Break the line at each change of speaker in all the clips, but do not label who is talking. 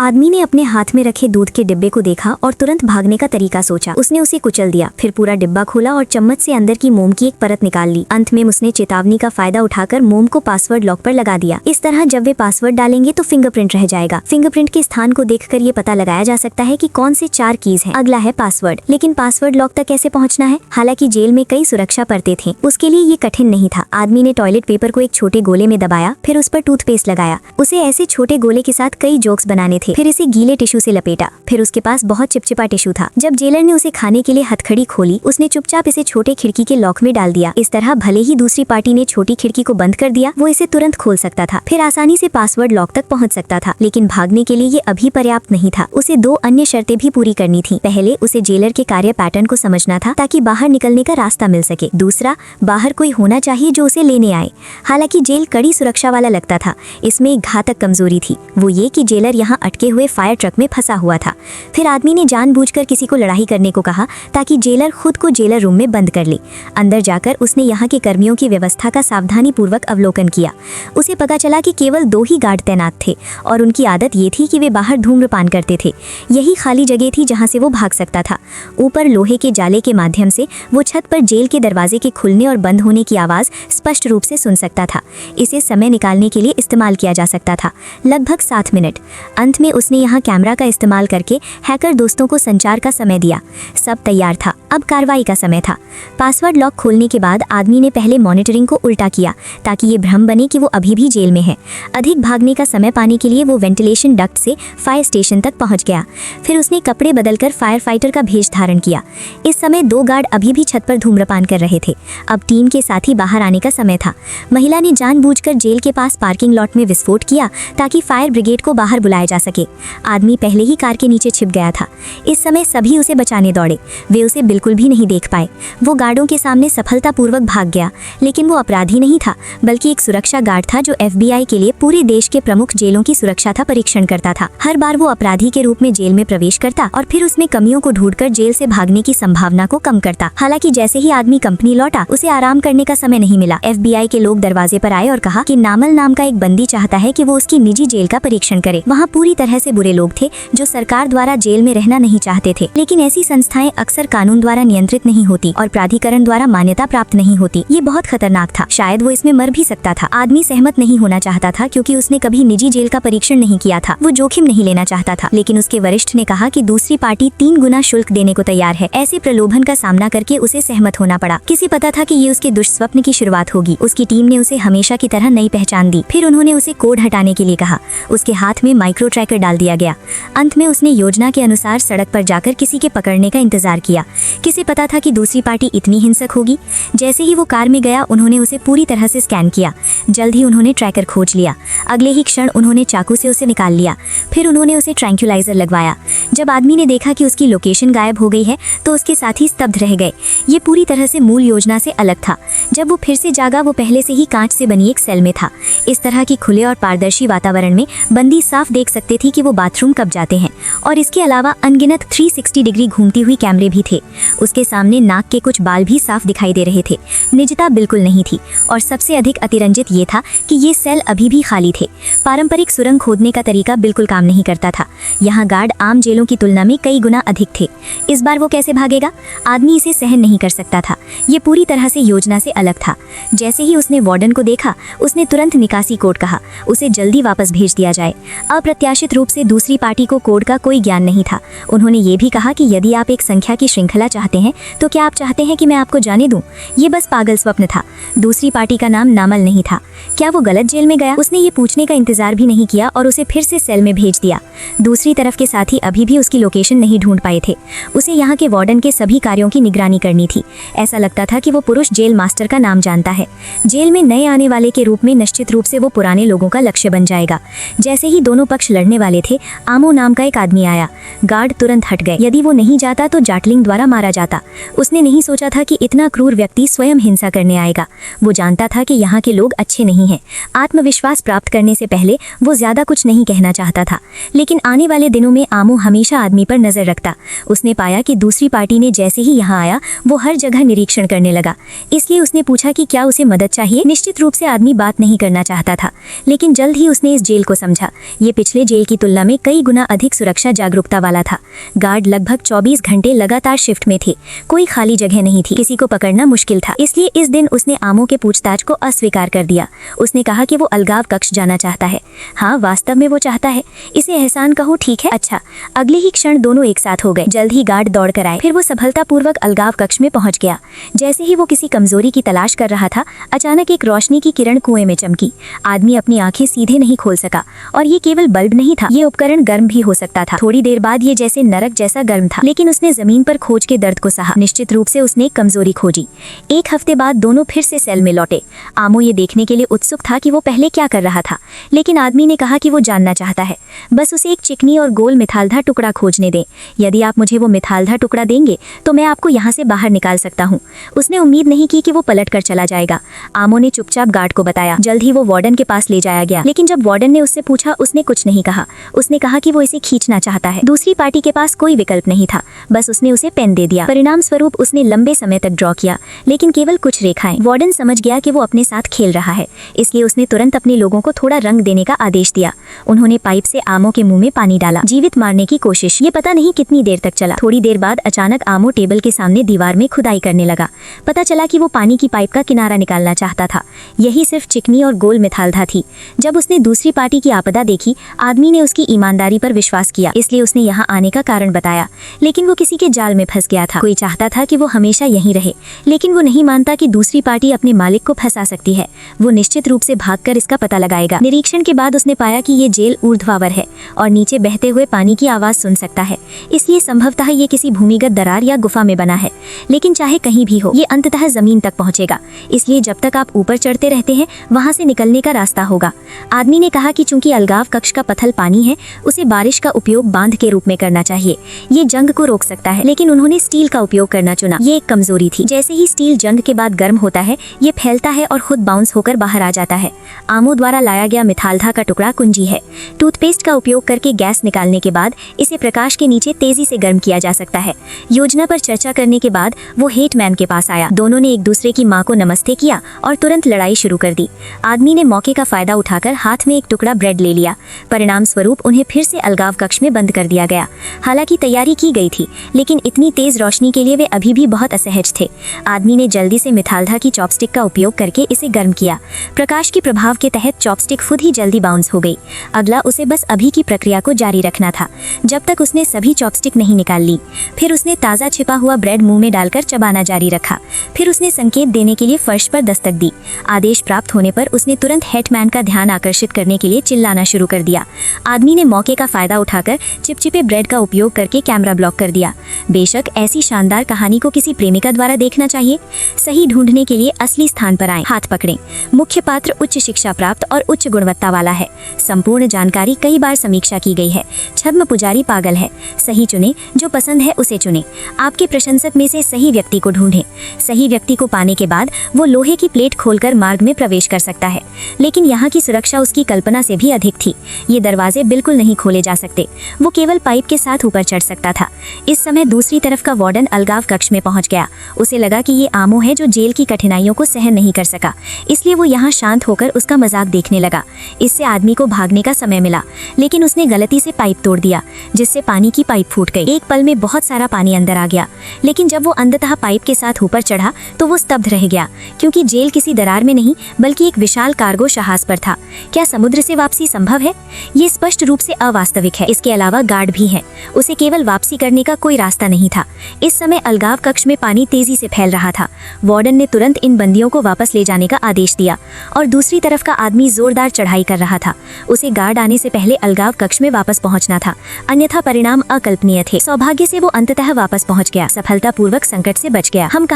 आदमी ने अपने हाथ में रखे दूध के डिब्बे को देखा और तुरंत भागने का तरीका सोचा। उसने उसे कुचल दिया, फिर पूरा डिब्बा खोला और चम्मच से अंदर की मोम की एक परत निकाल ली। अंत में उसने चेतावनी का फायदा उठाकर मोम को पासवर्ड लॉक पर लगा दिया। इस तरह जब वे पासवर्ड डालेंगे तो फिंगरप्रिंट रह जाएगा। फिंगरप्रिंट के स्थान को देखकर ये पता लगाया जा सकता है कि कौन से 4 कीज हैं। अगला है पासवर्ड। लेकिन पासवर्ड लॉक तक कैसे पहुंचना है? हालांकि जेल में कई सुरक्षा परतें थीं, उसके लिए ये कठिन नहीं था। आदमी ने टॉयलेट पेपर को एक छोटे गोले में दबाया, फिर उस पर टूथपेस्ट लगाया। उसे ऐसे छोटे गोले के साथ कई जोक्स बनाने थे। फिर इसे गीले टिश्यू से लपेटा, फिर उसके पास बहुत चिपचिपा टिश्यू था। जब जेलर ने उसे खाने के लिए हथकड़ी खोली, उसने चुपचाप इसे छोटे खिड़की के लॉक में डाल दिया। इस तरह भले ही दूसरी पार्टी ने छोटी खिड़की को बंद कर दिया, वो इसे तुरंत खोल सकता था, फिर आसानी से पासवर्ड लॉक तक पहुंच सकता था। लेकिन भागने के लिए ये अभी पर्याप्त नहीं था। उसे 2 अन्य शर्तें भी पूरी करनी थी। पहले उसे जेलर के कार्य पैटर्न को समझना था ताकि बाहर निकलने का रास्ता मिल सके। दूसरा, बाहर कोई होना चाहिए जो उसे लेने आए। हालांकि जेल कड़ी सुरक्षा वाला लगता था, इसमें एक घातक कमजोरी थी, वो ये कि जेलर यहाँ अटके हुए फायर ट्रक में फंसा हुआ था। फिर आदमी ने जानबूझकर किसी को लड़ाई करने को कहा ताकि जेलर खुद को जेलर रूम में बंद कर ले। अंदर जाकर उसने यहाँ के कर्मियों की व्यवस्था का सावधानी पूर्वक अवलोकन किया। उसे पता चला कि केवल 2 ही गार्ड तैनात थे और उनकी आदत ये थी कि वे बाहर धूम्रपान करते थे। यही खाली जगह थी जहाँ से वो भाग सकता था। ऊपर लोहे के जाले के माध्यम से वो छत पर जेल के दरवाजे के खुलने और बंद होने की आवाज़ स्पष्ट रूप से सुन सकता था। इसे समय निकालने के लिए इस्तेमाल किया जा सकता था, लगभग 7 मिनट। अंत में उसने यहाँ कैमरा का इस्तेमाल करके हैकर दोस्तों को संचार का समय दिया। सब तैयार था, अब कार्रवाई का समय था। पासवर्ड लॉक खोलने के बाद आदमी ने पहले मॉनिटरिंग को उल्टा किया ताकि ये भ्रम बने कि वो अभी भी जेल में है। अधिक भागने का समय पाने के लिए वो वेंटिलेशन डक्ट से फायर स्टेशन तक पहुंच गया। फिर उसने कपड़े बदलकर फायर फाइटर का भेष धारण किया। इस समय 2 गार्ड अभी भी छत पर धूम्रपान कर रहे थे। अब टीम के साथ ही बाहर आने का समय था। महिला ने जानबूझकर जेल के पास पार्किंग लॉट में विस्फोट किया ताकि फायर ब्रिगेड को बाहर बुलाया जा सके। आदमी पहले ही कार के नीचे छिप गया था। इस समय सभी उसे बचाने दौड़े, वे उसे बिल्कुल भी नहीं देख पाए। वो गार्डों के सामने सफलतापूर्वक भाग गया, लेकिन वो अपराधी नहीं था, बल्कि एक सुरक्षा गार्ड था जो FBI के लिए पूरे देश के प्रमुख जेलों की सुरक्षा का परीक्षण करता था। हर बार वो अपराधी के रूप में जेल में प्रवेश करता और फिर उसमें कमियों को ढूंढकर जेल से भागने की संभावना को कम करता। हालांकि जैसे ही आदमी कंपनी लौटा, उसे आराम करने का समय नहीं मिला। FBI के लोग दरवाजे पर आए और कहा कि नामल नाम का एक बंदी चाहता है कि वो उसकी निजी जेल का परीक्षण करे। वहाँ पूरी तरह से बुरे लोग थे जो सरकार द्वारा जेल में रहना नहीं चाहते थे। लेकिन ऐसी संस्थाएं अक्सर कानून द्वारा नियंत्रित नहीं होती और प्राधिकरण द्वारा मान्यता प्राप्त नहीं होती। ये बहुत खतरनाक था, शायद वो इसमें मर भी सकता था। आदमी सहमत नहीं होना चाहता था क्योंकि उसने कभी निजी जेल का परीक्षण नहीं किया था। वो जोखिम नहीं लेना चाहता था। लेकिन उसके वरिष्ठ ने कहा कि दूसरी पार्टी 3 गुना शुल्क देने को तैयार है। ऐसे प्रलोभन का सामना करके उसे सहमत होना पड़ा। किसी पता था कि ये उसके दुष्स्वप्न की शुरुआत होगी। उसकी टीम ने उसे हमेशा की तरह नई पहचान दी। फिर उन्होंने उसे कोड हटाने के लिए कहा। उसके हाथ में माइक्रो ट्रैकर डाल दिया गया। अंत में उसने योजना के अनुसार सड़क पर जाकर किसी के पकड़ने का इंतजार किया। किसे पता था कि दूसरी पार्टी इतनी हिंसक होगी। जैसे ही वो कार में गया, उन्होंने उसे पूरी तरह से स्कैन किया। जल्द ही उन्होंने ट्रैकर खोज लिया। अगले ही क्षण उन्होंने चाकू से उसे निकाल लिया। फिर उन्होंने उसे ट्रैंक्युलाइजर लगवाया। जब आदमी ने देखा कि उसकी लोकेशन गायब हो गई है तो उसके साथी स्तब्ध रह गए। ये पूरी तरह से मूल योजना से अलग था। जब वो फिर से जागा, वो पहले से ही कांच से बनी एक सेल में था। इस तरह की खुले और पारदर्शी वातावरण में बंदी साफ देख सकते थे कि वो बाथरूम कब जाते हैं। और इसके अलावा अनगिनत 360 डिग्री घूमती हुई कैमरे भी थे। उसके सामने नाक के कुछ बाल भी साफ दिखाई दे रहे थे। निजता बिल्कुल नहीं थी। और सबसे अधिक अतिरंजित ये था कि ये सेल अभी भी खाली थे। पारंपरिक सुरंग खोदने का तरीका बिल्कुल काम नहीं करता था। यहाँ गार्ड आम जेलों की तुलना में कई गुना अधिक थे। इस बार वो कैसे भागेगा? आदमी इसे सहन नहीं कर सकता था। ये पूरी तरह से योजना से अलग था। जैसे ही उसने वार्डन को देखा, उसने तुरंत निकासी कोड कहा। उसे जल्दी वापस भेज दिया जाए। अप्रत्याशित रूप से दूसरी पार्टी को कोड का कोई ज्ञान नहीं था। उन्होंने ये भी कहा कि यदि आप एक संख्या की श्रृंखला चाहते हैं तो क्या आप चाहते हैं कि मैं आपको जाने दूं? ये बस पागल स्वप्न था। दूसरी पार्टी का नाम नामल नहीं था। क्या वो गलत जेल में गया? उसने ये पूछने का इंतजार भी नहीं किया और उसे फिर से सेल में भेज दिया। दूसरी तरफ के साथी अभी भी उसकी लोकेशन नहीं ढूंढ पाए थे। उसे यहाँ के वार्डन के सभी कार्यों की निगरानी करनी थी। ऐसा लगता था कि वो पुरुष जेल मास्टर का नाम जानता है। जेल में नए आने वाले के रूप में निश्चित रूप से वो पुराने लोगों का लक्ष्य बन जाएगा। जैसे ही दोनों पक्ष लड़ने वाले थे, आमो नाम का एक आदमी आया। गार्ड तुरंत हट गए। यदि वो नहीं जाता तो जाटलिंग द्वारा मारा जाता। उसने नहीं सोचा था कि इतना क्रूर व्यक्ति स्वयं हिंसा करने आएगा। वो जानता था कि यहाँ के लोग अच्छे नहीं हैं। आत्मविश्वास प्राप्त करने से पहले वो ज्यादा कुछ नहीं कहना चाहता था, लेकिन लेकिन आने वाले दिनों में आमो हमेशा आदमी पर नजर रखता। उसने पाया कि दूसरी पार्टी ने जैसे ही यहाँ आया वो हर जगह निरीक्षण करने लगा। इसलिए उसने पूछा कि क्या उसे मदद चाहिए। निश्चित रूप से आदमी बात नहीं करना चाहता था, लेकिन जल्द ही उसने इस जेल को समझा। ये पिछले जेल की तुलना में कई गुना अधिक सुरक्षा जागरूकता वाला था। गार्ड लगभग 24 घंटे लगातार शिफ्ट में थे। कोई खाली जगह नहीं थी, किसी को पकड़ना मुश्किल था। इसलिए इस दिन उसने आमो के पूछताछ को अस्वीकार कर दिया। उसने कहा कि वो अलगाव कक्ष जाना चाहता है। हाँ, वास्तव में वो चाहता है। इसे एहसान कहो, ठीक है। अच्छा, अगले ही क्षण दोनों एक साथ हो गए। जल्द ही गार्ड दौड़ कर आए। फिर वो सफलतापूर्वक अलगाव कक्ष में पहुंच गया। जैसे ही वो किसी कमजोरी की तलाश कर रहा था, अचानक एक रोशनी की किरण कुएं में चमकी। आदमी अपनी आंखें सीधे नहीं खोल सका, और ये केवल बल्ब नहीं था, ये उपकरण गर्म भी हो सकता था। थोड़ी देर बाद ये जैसे नरक जैसा गर्म था, लेकिन उसने जमीन पर खोज के दर्द को सहा। निश्चित रूप से उसने कमजोरी खोजी। एक हफ्ते बाद दोनों फिर से सेल में लौटे। आमो ये देखने के लिए उत्सुक था कि वो पहले क्या कर रहा था, लेकिन आदमी ने कहा कि वो जानना चाहता है। बस उसे एक चिकनी और गोल मिथालधा टुकड़ा खोजने दें। यदि आप मुझे वो मिथालधा टुकड़ा देंगे तो मैं आपको यहाँ से बाहर निकाल सकता हूँ। उसने उम्मीद नहीं की कि वो पलट कर चला जाएगा। आमो ने चुपचाप गार्ड को बताया। जल्द ही वो वार्डन के पास ले जाया गया, लेकिन जब वार्डन ने उससे पूछा, उसने कुछ नहीं कहा। उसने कहा कि वो इसे खींचना चाहता है। दूसरी पार्टी के पास कोई विकल्प नहीं था, बस उसने उसे पेन दे दिया। परिणाम स्वरूप उसने लंबे समय तक ड्रॉ किया, लेकिन केवल कुछ रेखाएं। वार्डन समझ गया कि वो अपने साथ खेल रहा है, इसलिए उसने तुरंत अपने लोगों को थोड़ा रंग देने का आदेश दिया। उन्होंने पाइप से आमो के मुंह में पानी डाला, जीवित मारने की कोशिश। ये पता नहीं कितनी देर तक चला। थोड़ी देर बाद अचानक आमो टेबल के सामने दीवार में खुदाई करने लगा। पता चला कि वो पानी की पाइप का किनारा निकालना चाहता था। यही सिर्फ चिकनी और गोल मिथालधा थी। जब उसने दूसरी पार्टी की आपदा देखी, आदमी ने उसकी ईमानदारी पर विश्वास किया, इसलिए उसने यहाँ आने का कारण बताया। लेकिन वो किसी के जाल में फंस गया था। कोई चाहता था कि वो हमेशा यहीं रहे, लेकिन वो नहीं मानता कि दूसरी पार्टी अपने मालिक को फंसा सकती है। वो निश्चित रूप से भागकर इसका पता लगाएगा। निरीक्षण के बाद उसने पाया कि ये जेल ऊर्ध्वाधर है और नीचे बहते हुए पानी की आवाज सुन सकता है, इसलिए संभवतः ये किसी भूमिगत दरार या गुफा में बना है। लेकिन चाहे कहीं भी हो, ये अंततः जमीन तक पहुंचेगा, इसलिए जब तक आप ऊपर चढ़ते रहते हैं वहां से निकलने का रास्ता होगा। आदमी ने कहा कि चूंकि अलगाव कक्ष का पथल पानी है, उसे बारिश का उपयोग बांध के रूप में करना चाहिए। ये जंग को रोक सकता है, लेकिन उन्होंने स्टील का उपयोग करना चुना। ये एक कमजोरी थी। जैसे ही स्टील जंग के बाद गर्म होता है, ये फैलता है और खुद बाउंस होकर बाहर आ जाता है। आमो द्वारा लाया गया मिथालधा का टुकड़ा कुंजी है। टूथपेस्ट का उपयोग करके गैस निकालने के बाद इसे प्रकाश के नीचे तेजी से गर्म किया जा सकता है। योजना पर चर्चा करने के बाद वो हेटमैन के पास आया। दोनों ने एक दूसरे की मां को नमस्ते किया और तुरंत लड़ाई शुरू कर दी। आदमी ने मौके का फायदा उठाकर हाथ में एक टुकड़ा ब्रेड ले लिया। परिणाम स्वरूप उन्हें फिर से अलगाव कक्ष में बंद कर दिया गया। हालांकि तैयारी की गई थी, लेकिन इतनी तेज रोशनी के लिए वे अभी भी बहुत असहज थे। आदमी ने जल्दी से मिथालधा की चॉपस्टिक का उपयोग करके इसे गर्म किया। प्रकाश के प्रभाव के तहत चॉपस्टिक खुद ही जल्दी बाउंस हो गई। अगला उसे बस अभी की प्रक्रिया को जारी रखना था, जब तक उसने सभी चॉपस्टिक नहीं निकाल ली। फिर उसने ताज़ा छिपा हुआ ब्रेड मुंह में डालकर चबाना जारी रखा। फिर उसने संकेत देने के लिए फर्श पर दस्तक दी। आदेश प्राप्त होने पर उसने तुरंत हेटमैन का ध्यान आकर्षित करने के लिए चिल्लाना शुरू कर दिया। आदमी ने मौके का फायदा उठाकर चिपचिपे ब्रेड का उपयोग करके कैमरा ब्लॉक कर दिया। बेशक ऐसी शानदार कहानी को किसी प्रेमिका द्वारा देखना चाहिए। सही ढूंढने के लिए असली स्थान पर आए, हाथ पकड़ें। मुख्य पात्र उच्च शिक्षा प्राप्त और उच्च गुणवत्ता वाला है। संपूर्ण जानकारी कई बार समीक्षा की गई है। छद्म पुजारी पागल है। सही चुने, जो पसंद है उसे चुने। आपके प्रशंसक में से सही व्यक्ति को ढूंढें। सही व्यक्ति को पाने के बाद वो लोहे की प्लेट खोलकर मार्ग में प्रवेश कर सकता है, लेकिन यहाँ की सुरक्षा उसकी कल्पना से भी अधिक थी। ये दरवाजे बिल्कुल नहीं खोले जा सकते। वो केवल पाइप के साथ ऊपर चढ़ सकता था। इस समय दूसरी तरफ का वार्डन अलगाव कक्ष में पहुंच गया। उसे लगा कि ये आमो है जो जेल की कठिनाइयों को सहन नहीं कर सका, इसलिए वो यहाँ शांत होकर उसका मजाक देखने लगा। इससे आदमी को भागने का समय मिला, लेकिन उसने गलती से पाइप तोड़ दिया, जिससे पानी की पाइप फूट गई। एक पल में बहुत सारा पानी अंदर आ गया, लेकिन जब वो अंततः पाइप के साथ ऊपर चढ़ा तो वो स्तब्ध रह गया, क्योंकि जेल किसी दरार में नहीं बल्कि एक विशाल कार्गो जहाज पर था। क्या समुद्र से वापसी संभव है? ये स्पष्ट रूप से अवास्तविक है। इसके अलावा गार्ड भी हैं। उसे केवल वापसी करने का कोई रास्ता नहीं था। इस समय अलगाव कक्ष में पानी तेजी से फैल रहा था। वार्डन ने तुरंत इन बंदियों को वापस ले जाने का आदेश दिया, और दूसरी तरफ का आदमी जोरदार चढ़ाई कर रहा था। उसे गार्ड आने से पहले अलगाव कक्ष में वापस पहुंचना था, अन्यथा परिणाम अकल्पनीय थे। सौभाग्य से वो अंततः वापस पहुंच गया, सफलतापूर्वक संकट से बच गया। हम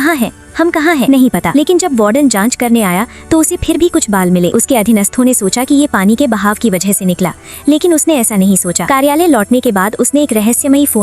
कहाँ हैं नहीं पता, लेकिन जब वार्डन जांच करने आया तो उसे फिर भी कुछ बाल मिले। उसके अधीनस्थों ने सोचा कि ये पानी के बहाव की वजह से निकला, लेकिन उसने ऐसा नहीं सोचा। कार्यालय लौटने के बाद उसने एक रहस्यमयी फोन